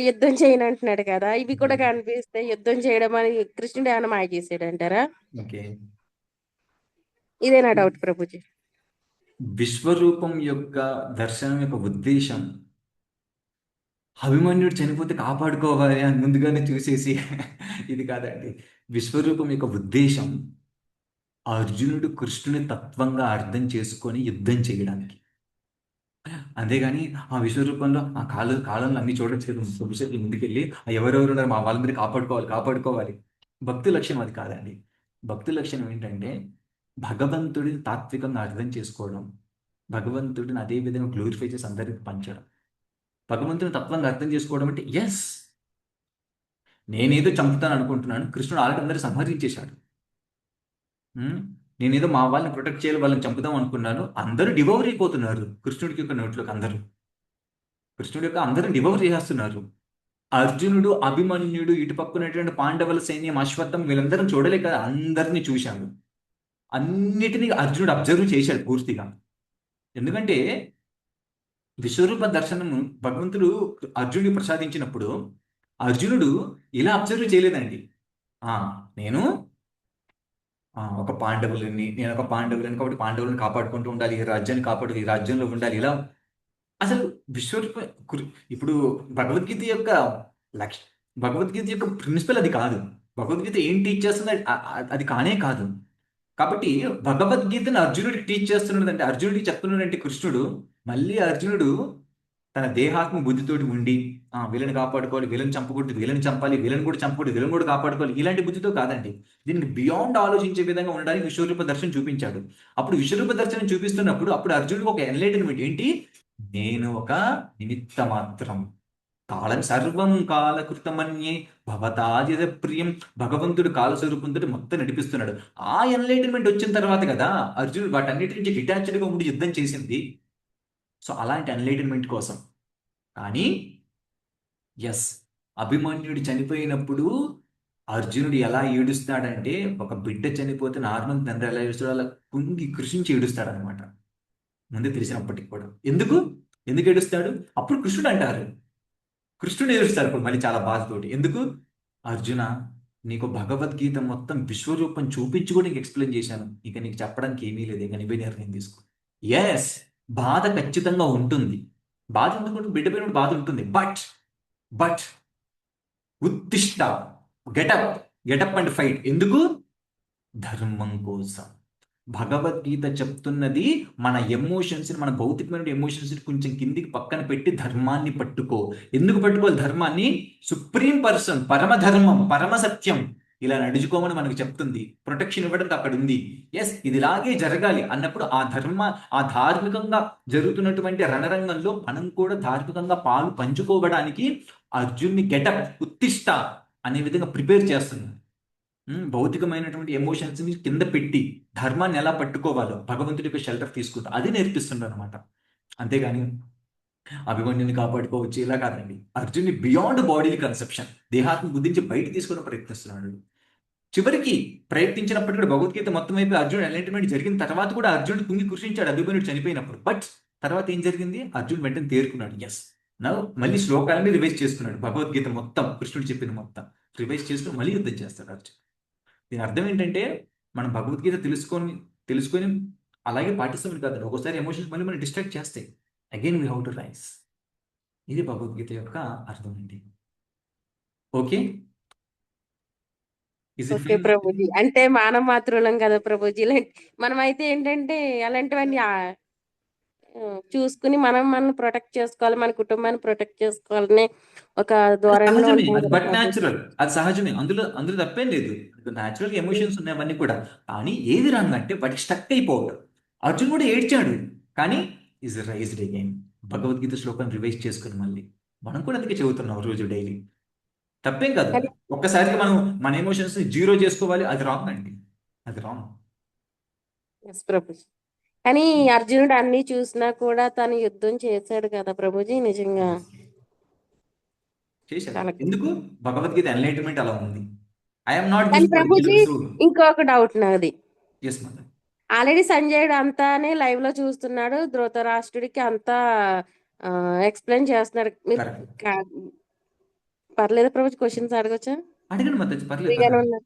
యుద్ధం చేయను అంటున్నాడు కదా, ఇవి కూడా కనిపిస్తే యుద్ధం చేయడం అని కృష్ణుడు ఏమైనా మాయ చేసాడు అంటారా?
ఓకే.
ఇదే నా డౌట్ ప్రభుజీ.
విశ్వరూపం యొక్క దర్శనం యొక్క ఉద్దేశం అభిమన్యుడు చనిపోతే కాపాడుకోవాలి అని ముందుగానే చూసేసి ఇది కాదండి. విశ్వరూపం యొక్క ఉద్దేశం అర్జునుడు కృష్ణుని తత్వంగా అర్థం చేసుకొని యుద్ధం చేయడానికి. అంతేగాని ఆ విశ్వరూపంలో ఆ కాలంలో అన్ని చూడొచ్చు కదా, భవిష్యత్తు ముందుకెళ్ళి ఎవరెవరు ఉన్నారు మా వాళ్ళందరినీ కాపాడుకోవాలి. భక్తి లక్షణం అది కాదండి. భక్తి లక్షణం ఏంటంటే భగవంతుడిని తాత్వికంగా అర్థం చేసుకోవడం, భగవంతుడిని అదే విధంగా గ్లోరిఫై చేసి అందరికి పంచడం. భగవంతుని తత్వంగా అర్థం చేసుకోవడం అంటే ఎస్, నేనేదో చంపుతాను అనుకుంటున్నాను, కృష్ణుడు ఆల్రెడీ అందరూ సంహరించేశాడు. నేనేదో మా వాళ్ళని ప్రొటెక్ట్ చేయాలి, వాళ్ళని చంపుదాం అనుకున్నాను, అందరూ డివోర్ అయిపోతున్నారు కృష్ణుడికి యొక్క నోట్లోకి. కృష్ణుడి యొక్క అందరూ డివోర్ చేసేస్తున్నారు. అర్జునుడు, అభిమన్యుడు, ఇటు పక్కనటువంటి పాండవుల సైన్యం, అశ్వత్థం, వీళ్ళందరం చూడలేక అందరినీ చూశాడు. అన్నిటినీ అర్జునుడు అబ్జర్వ్ చేశాడు పూర్తిగా. ఎందుకంటే విశ్వరూప దర్శనము భగవంతుడు అర్జునుడికి ప్రసాదించినప్పుడు అర్జునుడు ఇలా అబ్జర్వ్ చేయలేదండి. నేను ఒక పాండవులని కాబట్టి పాండవులను కాపాడుకుంటూ ఉండాలి, ఈ రాజ్యాన్ని ఈ రాజ్యంలో ఉండాలి, ఇలా అసలు విశ్వరూప ఇప్పుడు భగవద్గీత యొక్క భగవద్గీత యొక్క ప్రిన్సిపల్ అది కాదు. భగవద్గీత ఏం టీచ్ చేస్తుంది అది కానే కాదు. కాబట్టి భగవద్గీతను అర్జునుడికి టీచ్ చేస్తున్నాడు అంటే, అర్జునుడికి చెప్తున్నాడంటే కృష్ణుడు, మళ్ళీ అర్జునుడు తన దేహాత్మ బుద్ధితోటి ఉండి వీళ్ళని కాపాడుకోవాలి, వీళ్ళని చంపకూడదు, వీళ్ళని చంపాలి, వీళ్ళని కూడా చంపకూడదు, వీళ్ళని కూడా కాపాడుకోవాలి, ఇలాంటి బుద్ధితో కాదండి. దీనికి బియాండ్ ఆలోచించే విధంగా ఉండడానికి విశ్వరూప దర్శనం చూపించాడు. అప్పుడు విశ్వరూప దర్శనం చూపిస్తున్నప్పుడు అప్పుడు అర్జునుడికి ఒక ఎన్లైటన్మెంట్ ఏంటి, నేను ఒక నిమిత్త మాత్రం, కాలం సర్వం కాలకృతమన్యే భవతాజిత ప్రియం, భగవంతుడు కాలస్వరూపంతో మొత్తం నడిపిస్తున్నాడు. ఆ ఎన్లైటన్మెంట్ వచ్చిన తర్వాత కదా అర్జునుడు వాటన్నిటి నుంచి డిటాచ్డ్గా ఉండి యుద్ధం చేసింది. సో అలాంటి ఎన్లైటన్మెంట్ కోసం. కానీ ఎస్, అభిమన్యుడు చనిపోయినప్పుడు అర్జునుడు ఎలా ఏడుస్తాడంటే, ఒక బిడ్డ చనిపోతే నార్మల్ తండ్రి ఎలా ఏడుస్తాడో అలా కుంగి కృషించి ఏడుస్తాడు అనమాట. ముందే తెలిసినప్పటికి కూడా. ఎందుకు ఏడుస్తాడు? అప్పుడు కృష్ణుడు అంటారు, కృష్ణుడు ఏడుస్తాడు ఇప్పుడు మళ్ళీ చాలా బాధతోటి. ఎందుకు? అర్జున, నీకు భగవద్గీత మొత్తం విశ్వరూపం చూపించి కూడా నీకు ఎక్స్ప్లెయిన్ చేశాను, ఇక నీకు చెప్పడానికి ఏమీ లేదు, ఇక నువ్వే నిర్ణయం తీసుకో. ఎస్, బాధ ఖచ్చితంగా ఉంటుంది. బాధ ఎందుకు? బిడ్డ పోయినప్పుడు బాధ ఉంటుంది. బట్ ఉత్తిష్ట, గెటప్ అండ్ ఫైట్. ఎందుకు? ధర్మం కోసం. భగవద్గీత చెప్తున్నది మన ఎమోషన్స్, మన భౌతికమైన ఎమోషన్స్ కొంచెం కిందికి పక్కన పెట్టి ధర్మాన్ని పట్టుకో. ఎందుకు పట్టుకోవాలి ధర్మాన్ని? సుప్రీం పర్సన్, పరమధర్మం, పరమ సత్యం, ఇలా నడుచుకోమని మనకు చెప్తుంది. ప్రొటెక్షన్ ఇవ్వడానికి అక్కడ ఉంది. ఎస్, ఇది ఇలాగే జరగాలి అన్నప్పుడు ఆ ధార్మికంగా జరుగుతున్నటువంటి రణరంగంలో మనం కూడా ధార్మికంగా పాలు పంచుకోవడానికి అర్జున్ని గెటప్, ఉత్తిష్ట అనే విధంగా ప్రిపేర్ చేస్తుంది. భౌతికమైనటువంటి ఎమోషన్స్ ని కింద పెట్టి ధర్మాన్ని ఎలా పట్టుకోవాలో భగవంతుడి యొక్క షెల్టర్ తీసుకుంటా అది నేర్పిస్తుంటారు అనమాట. అంతేగాని అభిమన్యుని కాపాడుకోవచ్చు ఇలా కాదండి. అర్జున్ని బియాండ్ బాడీ కన్సెప్షన్, దేహాత్మ బుద్ధించి బయట తీసుకుని ప్రయత్నిస్తున్నాడు. చివరికి ప్రయత్నించినప్పటికీ కూడా భగవద్గీత మొత్తం అయిపోయి అర్జునుడు ఎన్లైట్మెంట్ జరిగిన తర్వాత కూడా అర్జునుడు కుంగి కృషించాడు అభిమన్యుడు చనిపోయినప్పుడు. బట్ తర్వాత ఏం జరిగింది? అర్జునుడు వెంటనే తేరుకున్నాడు. ఎస్, మళ్ళీ శ్లోకాలని రివైజ్ చేసుకున్నాడు. భగవద్గీత మొత్తం కృష్ణుడు చెప్పిన మొత్తం రివైజ్ చేసుకుని మళ్ళీ యుద్ధం చేస్తాడు అర్జున్. దీని అర్థం ఏంటంటే, మనం భగవద్గీత తెలుసుకొని అలాగే పాటిస్తామని కాదు, ఒక్కోసారి ఎమోషన్స్ మళ్ళీ మనం డిస్ట్రాక్ట్ చేస్తాయి. Again we how to rice. ఇది భగవద్గీత యొక్క అర్థం అండి. ఓకే
ప్రభుజీ, అంటే మానవ మాతృలం కదా ప్రభుజీ, మనం అయితే ఏంటంటే అలాంటివన్నీ చూసుకుని మనం ప్రొటెక్ట్ చేసుకోవాలి, మన కుటుంబాన్ని ప్రొటెక్ట్ చేసుకోవాలని ఒక ధోరణిలో
బట్ న్యాచురల్, అది సహజమే, అందులో తప్పేం లేదు. న్యాచురల్ ఎమోషన్స్ ఉన్నాయి అవన్నీ కూడా. కానీ ఏది రాంగ్ అంటే వాటికి స్టక్ అయిపోవడం. అర్జున్ కూడా ఏడ్చాడు, కానీ ఈజ్ రైజ్డ్ అగైన్. భగవద్గీత శ్లోకాన్ని రివైజ్ చేసుకుని మళ్ళీ మనం కూడా అందుకే చదువుతున్నాం రోజు డైలీ. తప్పేం కాదు. ఒక్కసారిగా మనం మన ఎమోషన్స్ జీరో చేసుకోవాలి, అది రాంగ్ అండి, అది రాంగ్.
కానీ అర్జునుడు అన్ని చూసినా కూడా తను యుద్ధం చేశాడు కదా ప్రభుజీ, నిజంగా
చేశాడు. ఎందుకు? భగవద్గీత ఎన్లైట్మెంట్ అలా ఉంది. ఐఎమ్ నాట్
ప్రభుజీ, ఇంకొక డౌట్ నాది.
Yes mother.
ఆల్రెడీ సంజయుడు అంతానే లైవ్ లో చూస్తున్నాడు, ధృతరాష్ట్రుడికి అంతా ఎక్స్ప్లెయిన్ చేస్తున్నాడు. మీరు పర్లేదు ప్రభుజీ, క్వశ్చన్స్ అడగచ్చా?
అడగండి మదర్, పర్లేదు.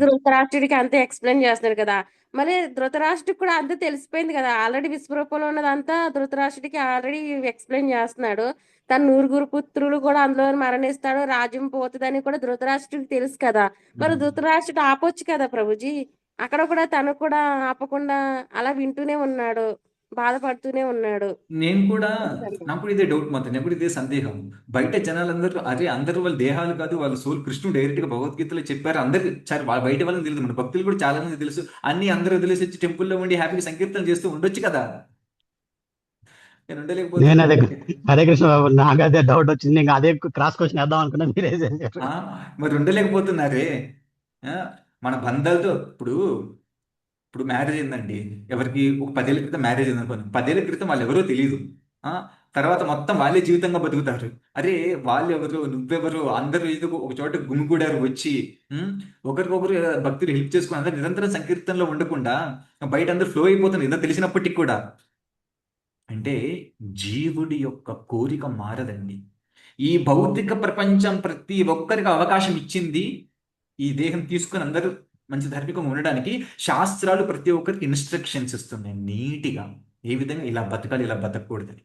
ధృతరాష్ట్రుడికి అంతా ఎక్స్ప్లెయిన్ చేస్తున్నాడు కదా, మరి ధృతరాష్ట్రుడికి కూడా అంతా తెలిసిపోయింది కదా, ఆల్రెడీ విశ్వరూపంలో ఉన్నదంతా ధృతరాష్ట్రుడికి ఆల్రెడీ ఎక్స్ప్లెయిన్ చేస్తున్నాడు. తన 9 పుత్రులు కూడా అందులో మరణిస్తాడు, రాజ్యం పోతుందని కూడా ధృతరాష్ట్రుడికి తెలుసు కదా, మరి ధృతరాష్ట్రుడు ఆపొచ్చు కదా ప్రభుజీ. అక్కడ కూడా తను కూడా ఆపకుండా అలా వింటూనే ఉన్నాడు, బాధపడుతూనే ఉన్నాడు.
నాకు ఇదే డౌట్ మాత్రం, నాకు ఇదే సందేహం. బయట జనాలందరూ అందరూ వాళ్ళ దేహాలు కాదు, వాళ్ళ సోల్ కృష్ణుడు డైరెక్ట్ గా భగవద్గీతలో చెప్పారు. అందరికి బయట వాళ్ళని తెలియదు, మన భక్తులు కూడా చాలా మంది తెలుసు. అన్ని అందరూ వదిలేసి వచ్చి టెంపుల్లో ఉండి హ్యాపీగా సంకీర్తన చేస్తూ ఉండొచ్చు కదా. నేను ఉండలేకపోతే
హరే కృష్ణ బాబు, నాకు అదే డౌట్ వచ్చింది, ఇంకా అదే క్రాస్ క్వశ్చన్ వేద్దాం అనుకున్నా, మీరే
మరి ఉండలేకపోతున్నారే. మన బంధాలతో ఇప్పుడు మ్యారేజ్ అయిందండి, ఎవరికి ఒక 10 ఏళ్ళ క్రితం మ్యారేజ్ అయింది అనుకోండి, 10 ఏళ్ళ క్రితం వాళ్ళు ఎవరో తెలియదు, తర్వాత మొత్తం వాళ్ళే జీవితంగా బతుకుతారు. అరే వాళ్ళు ఎవరు, నువ్వెవరు, అందరూ ఏదో ఒక చోట గుమిగూడారు వచ్చి, ఒకరికొకరు భక్తులు హెల్ప్ చేసుకుని అందరూ నిరంతరం సంకీర్తనలో ఉండకుండా బయట అందరూ ఫ్లో అయిపోతున్నారు ఏదో తెలిసినప్పటికీ కూడా. అంటే జీవుడి యొక్క కోరిక మారదండి. ఈ భౌతిక ప్రపంచం ప్రతి ఒక్కరికి అవకాశం ఇచ్చింది ఈ దేహం తీసుకుని అందరూ మంచి ధార్మికంగా ఉండడానికి. శాస్త్రాలు ప్రతి ఒక్కరికి ఇన్స్ట్రక్షన్స్ ఇస్తున్నాయి నీట్గా, ఏ విధంగా ఇలా బతకాలి, ఇలా బతకూడదని.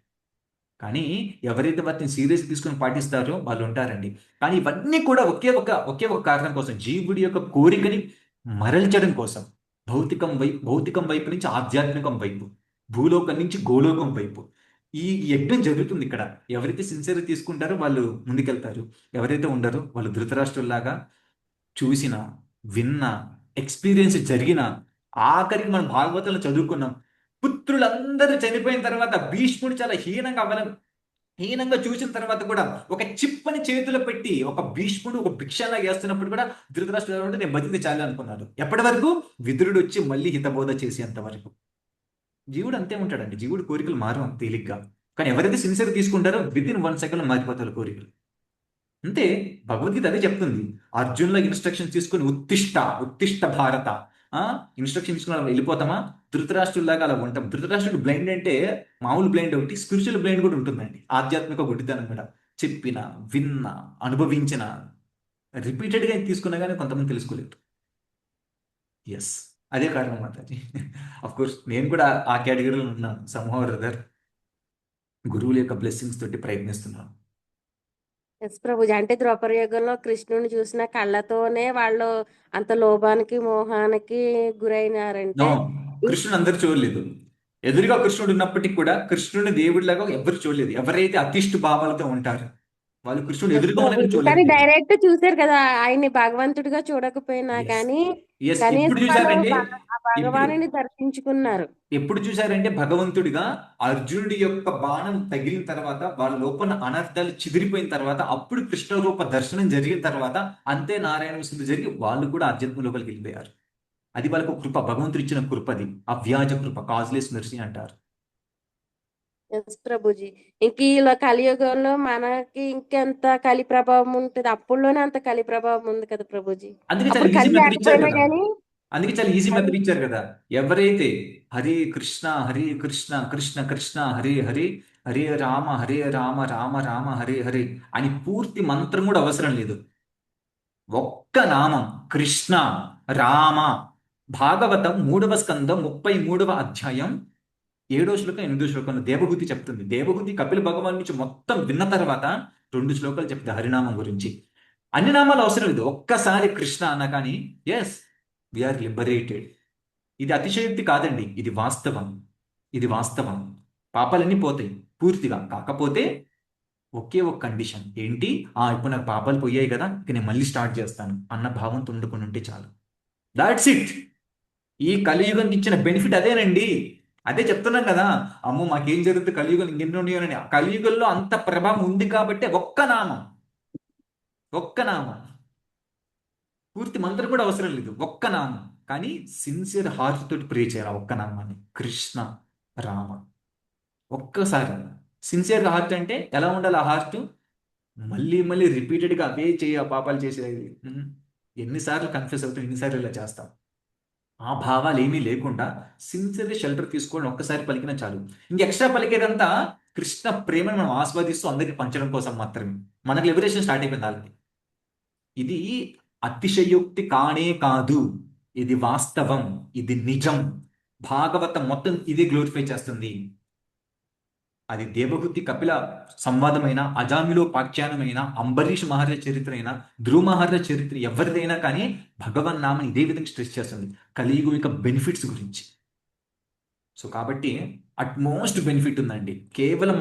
కానీ ఎవరైతే వాటిని సీరియస్ తీసుకుని పాటిస్తారో వాళ్ళు ఉంటారండి. కానీ ఇవన్నీ కూడా ఒకే ఒక కారణం కోసం, జీవుడి యొక్క కోరికని మరల్చడం కోసం. భౌతికం వైపు నుంచి ఆధ్యాత్మికం వైపు, భూలోకం నుంచి గోలోకం వైపు ఈ యజ్ఞం జరుగుతుంది ఇక్కడ. ఎవరైతే సిన్సియర్ తీసుకుంటారో వాళ్ళు ముందుకెళ్తారు, ఎవరైతే ఉండరో వాళ్ళు ధృతరాష్ట్రుల్లాగా చూసిన, విన్న, ఎక్స్పీరియన్స్ జరిగిన, ఆఖరికి మనం భాగవతంలో చదువుకున్నాం, పుత్రులందరూ చనిపోయిన తర్వాత భీష్ముడు చాలా హీనంగా చూసిన తర్వాత కూడా ఒక చిప్పని చేతిలో పెట్టి ఒక భీష్ముడు ఒక భిక్షలా వేస్తున్నప్పుడు కూడా ధృతరాష్ట్రుడు అంటే నేను బతికితే చాలు అనుకున్నాడు. ఎప్పటి వరకు? విదురుడు వచ్చి మళ్ళీ హితబోధ చేసేంత వరకు. జీవుడు అంతే ఉంటాడండి, జీవుడు కోరికలు మారు అంత తేలిగ్గా. కానీ ఎవరైతే సిన్సియర్ తీసుకుంటారో వితిన్ 1 సెకండ్ మారిపోతారు కోరికలు. అంతే భగవద్గీత అదే చెప్తుంది. అర్జున్లో ఇన్స్ట్రక్షన్స్ తీసుకుని ఉత్తిష్ట భారత ఇన్స్ట్రక్షన్ తీసుకుని వెళ్ళిపోతామా? ధృతరాష్ట్రులాగా అలా ఉంటాం. ధృతరాష్ట్రుడు బ్లైండ్ అంటే మామూలు బ్లైండ్ ఒకటి, స్పిరిచువల్ బ్లైండ్ కూడా ఉంటుందండి. ఆధ్యాత్మిక గుడ్డితనం కూడా. చెప్పిన, విన్న, అనుభవించిన, రిపీటెడ్గా తీసుకున్నా కానీ కొంతమంది తెలుసుకోలేదు. ఎస్, అదే కారణం మాతాజీ. అఫ్ కోర్స్ నేను కూడా ఆ కేటగిరీలో ఉన్నాను. సమ్హౌ ఆర్ అదర్ గురువుల యొక్క బ్లెస్సింగ్స్ తోటి ప్రయత్నిస్తున్నాను.
ఎస్ ప్రభుజీ. అంటే ద్రౌపదయుగంలో కృష్ణుని చూసిన కళ్ళతోనే వాళ్ళు అంత లోభానికి మోహానికి గురైనారంటే
నో, కృష్ణుడు అందరు చూడలేదు. ఎదురుగా కృష్ణుడు ఉన్నప్పటికీ కూడా కృష్ణుడిని దేవుడిలాగా ఎవరు చూడలేదు. ఎవరైతే అతిష్టు భావాలతో ఉంటారు వాళ్ళు కృష్ణుడు
ఎస్
ఎదురుగా
ప్రభుజీ.
ఉన్నారని
కానీ
చూడలేదు.
డైరెక్ట్ చూసారు కదా ఆయన్ని భగవంతుడిగా చూడకపోయినా
ఎస్
కానీ
ఎస్
కనీసం
ఎప్పుడు
వాళ్ళు
చూశారంటే
ఆ
ఇప్పుడు
భగవానుని దర్శించుకున్నారు.
ఎప్పుడు చూశారంటే భగవంతుడిగా అర్జునుడి యొక్క బాణం తగిలిన తర్వాత వాళ్ళ లోపల అనర్థాలు చిదిరిపోయిన తర్వాత అప్పుడు కృష్ణ రూప దర్శనం జరిగిన తర్వాత అంతే నారాయణ స్థుతి జరిగి వాళ్ళు కూడా ఆధ్యాత్మ లోపలికి వెళ్ళిపోయారు. అది వాళ్ళకు కృప, భగవంతుడు ఇచ్చిన కృపది, అవ్యాజ కృప, కాజ్లెస్ మెర్సీ అంటారు.
ఎస్ ప్రభుజీ. ఇంక ఇలా కలియుగంలో మనకి ఇంకెంత కలి ప్రభావం ఉంటుంది. అప్పుడులోనే అంత కలి ప్రభావం ఉంది కదా ప్రభుజీ.
అందుకే చాలా
అప్పుడు
ఈజీ
కలి
మెథడ్ ఇచ్చారు
లేకపోయినా
కదా.
కానీ
అందుకే చాలా ఈజీ
కలి
మెథడ్ ఇచ్చారు కదా. ఎవరైతే హరే కృష్ణ కృష్ణ కృష్ణ హరే హరే, హరే రామ రామ రామ హరే హరే అని పూర్తి మంత్రం కూడా అవసరం లేదు. ఒక్క నామం కృష్ణ రామ. భాగవతం 3వ స్కందం 33వ అధ్యాయం 7వ శ్లోకం 8వ శ్లోకంలో దేవహూతి చెప్తుంది. దేవహూతి కపిల భగవాన్ నుంచి మొత్తం విన్న తర్వాత 2 శ్లోకాలు చెప్తుంది హరినామం గురించి. అన్ని నామాలు అవసరం లేదు, ఒక్కసారి కృష్ణ అన్న కానీ ఎస్ వీఆర్ లిబరేటెడ్. ఇది అతిశయోక్తి కాదండి, ఇది వాస్తవం. ఇది వాస్తవం. పాపాలన్నీ పోతాయి పూర్తిగా. కాకపోతే ఒకే ఒక కండిషన్ ఏంటి? ఇప్పుడు నాకు పాపాలు పోయాయి కదా, ఇక నేను మళ్ళీ స్టార్ట్ చేస్తాను అన్న భావంతో వండుకొని ఉంటే చాలు. That's it. ఈ కలియుగంకి ఇచ్చిన బెనిఫిట్ అదేనండి. అదే చెప్తున్నాం కదా, అమ్మో మాకేం జరుగుతుంది కలియుగం ఇంకెన్నో ఉన్నాయని. కలియుగంలో అంత ప్రభావం ఉంది కాబట్టి ఒక్క నామం, పూర్తి మంత్రం కూడా అవసరం లేదు, ఒక్క నామం. కానీ సిన్సియర్ హార్ట్ తోటి ప్రే చేయాలి ఒక్క నామాన్ని, కృష్ణ రామ. ఒక్కసారి సిన్సియర్ హార్ట్ అంటే ఎలా ఉండాలి? ఆ హార్ట్ మళ్ళీ మళ్ళీ రిపీటెడ్గా అవే పాపాలు చేసేది. ఎన్నిసార్లు కన్ఫ్యూస్ అవుతాం, ఎన్నిసార్లు ఇలా చేస్తాం. ఆ భావాలు ఏమీ లేకుండా సిన్సియర్గా షెల్టర్ తీసుకోండి, ఒక్కసారి పలికినా చాలు. ఇంక ఎక్స్ట్రా పలికేదంతా కృష్ణ ప్రేమను మనం ఆస్వాదిస్తూ అందరికీ పంచడం కోసం మాత్రమే. మనకు లిబరేషన్ స్టార్ట్ అయిపోయింది ఆల్రెడీ. ఇది అతిశయోక్తి కానే కాదు, ఇది వాస్తవం, ఇది నిజం. భాగవతం మొత్తం ఇది గ్లోరిఫై చేస్తుంది. అది దేవహూతి కపిల సంవాదమైన, అజామిలో పాఖ్యానమైన, అంబరీష్ మహారాజ చరిత్ర అయినా, ధ్రువ మహారాజ చరిత్ర ఎవరిదైనా కానీ భగవన్ నామం ఇదే విధంగా స్ట్రెస్ చేస్తుంది, కలియుగం యొక్క బెనిఫిట్స్ గురించి. సో కాబట్టి అట్మోస్ట్ బెనిఫిట్ ఉందండి. కేవలం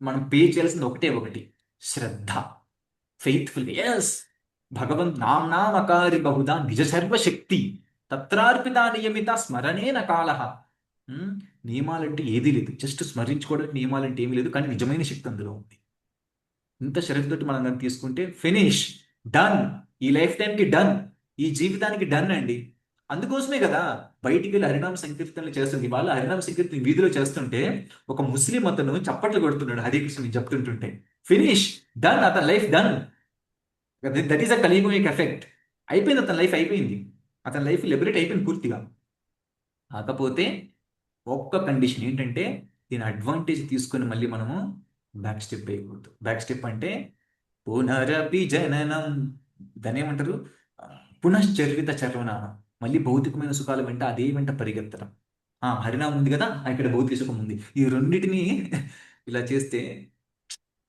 మనం పే చేయాల్సింది ఒకటి, శ్రద్ధ, ఫెయిత్ఫుల్. ఎస్, భగవన్ నామ్నామకారి బహుదా నిజ సర్వశక్తి తత్రార్పిత నియమిత స్మరణేన కాలః. నియమాలంటే ఏదీ లేదు, జస్ట్ స్మరించుకోవడానికి నియమాలంటే ఏమీ లేదు, కానీ నిజమైన శక్తి అందులో ఉంది. ఇంత శ్రద్ధతోటి మనం కానీ తీసుకుంటే ఫినిష్, డన్. ఈ లైఫ్ టైంకి డన్, ఈ జీవితానికి డన్ అండి. అందుకోసమే కదా బయటికి వెళ్ళి హరినామ సంకీర్తనలు చేస్తుంది. వాళ్ళు హరినామ సంకీర్తన వీధిలో చేస్తుంటే ఒక ముస్లిం అతను చప్పట్లు కొడుతున్నాడు హరే కృష్ణ చెప్తుంటుంటే. ఫినిష్, డన్, అతని life done. That is a కలియుగం యొక్క ఎఫెక్ట్. అయిపోయింది, అతని లైఫ్ అయిపోయింది, అతని లైఫ్ లిబరేట్ అయిపోయింది పూర్తిగా. కాకపోతే ఒక్క కండిషన్ ఏంటంటే దీని అడ్వాంటేజ్ తీసుకొని మళ్ళీ మనము బ్యాక్ స్టెప్ వేయకూడదు. బ్యాక్ స్టెప్ అంటే పునరపి జననం, దాన్ని ఏమంటారు, పునశ్చర్విత చర్వనామం. మళ్ళీ భౌతికమైన సుఖాలు వెంట అదే వెంట పరిగెత్తడం. హరినామం ఉంది కదా, ఇక్కడ భౌతిక సుఖం ఉంది, ఈ రెండింటిని ఇలా చేస్తే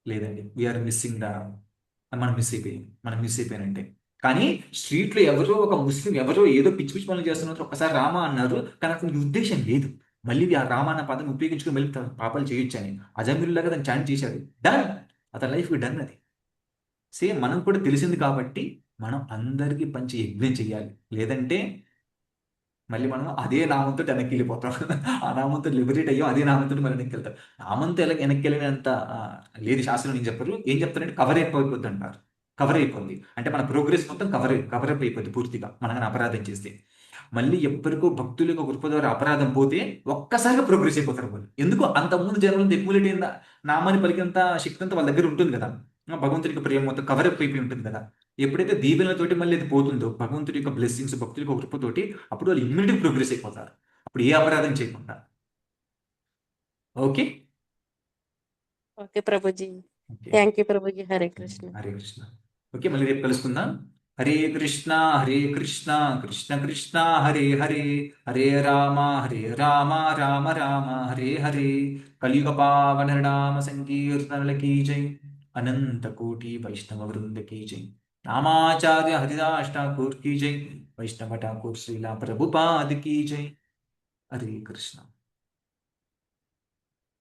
లేదండి, వీఆర్ మిస్సింగ్ మనం మిస్ అయిపోయానంటే కానీ స్ట్రీట్లో ఎవరో ఒక ముస్లిం ఎవరో ఏదో పిచ్చి పిచ్చి పనులు చేస్తున్నారు, ఒక్కసారి రామ అన్నారు, కానీ అతనికి ఉద్దేశం లేదు మళ్ళీ ఆ రామ అన్న పదం ఉపయోగించుకుని మళ్ళీ పాపాలు చేయొచ్చు అని. అజమిరులాగా దాన్ని చాంట్ చేశాడు, డన్, అతని లైఫ్ డన్ అది. సేమ్ మనం కూడా తెలిసింది కాబట్టి మనం అందరికీ పంచి యజ్ఞం చేయాలి, లేదంటే మళ్ళీ మనం అదే నామంతో వెనక్కి వెళ్ళిపోతాం. ఆ నామంతో లిబరేట్ అయ్యాం, అదే నామంతో మళ్ళీ వెనక్కి వెళ్తాం. నామంతో ఎలా వెనక్కి వెళ్ళినంత లేదు శాస్త్రం. నేను చెప్పరు, ఏం చెప్తారంటే కవర్ అయిపోతుంది అంటారు. కవర్ అయిపోయింది అంటే మన ప్రోగ్రెస్ మొత్తం కవరప్ అయిపోద్ది పూర్తిగా మనం అపరాధం చేస్తే. మళ్ళీ ఎప్పటికో భక్తుల యొక్క కృప ద్వారా అపరాధం పోతే ఒక్కసారిగా ప్రోగ్రెస్ అయిపోతారు వాళ్ళు. ఎందుకు అంతకుముందు జన్మలో ఎక్యుములేట్ అయిన నామాన్ని పలికినంత శక్తి అంతా వాళ్ళ దగ్గర ఉంటుంది కదా, భగవంతుడి యొక్క ప్రేమ మొత్తం కవరప్ అయిపోయి ఉంటుంది కదా. ఎప్పుడైతే దీవెనలతోటి మళ్ళీ అది పోతుందో భగవంతుడి యొక్క బ్లెస్సింగ్స్, భక్తుడి యొక్క కృపతోటి, అప్పుడు వాళ్ళు ఇమ్మీడియట్ ప్రోగ్రెస్ అయిపోతారు, అప్పుడు ఏ అపరాధం చేయకుండా. Okay
okay Prabhuji,
okay
thank you Prabhuji. Hare Krishna.
Hare Krishna. Okay, మళ్ళీ రేపు కలుసుకుందాం. హరే కృష్ణ కృష్ణ కృష్ణ హరే హరే, హరే రామ రామ రామ హరే హరే. కలియుగ పావన నామ సంకీర్తనల కీ జై, అనంత కోటి వైష్ణవ వృంద కీ జై. రామాచార్య హరిదాస్ ఠాకూర్ కీ జై, వైష్ణవ ఠాకూర్ శ్రీలా ప్రభుపాద్ కీ జై. హరే కృష్ణ.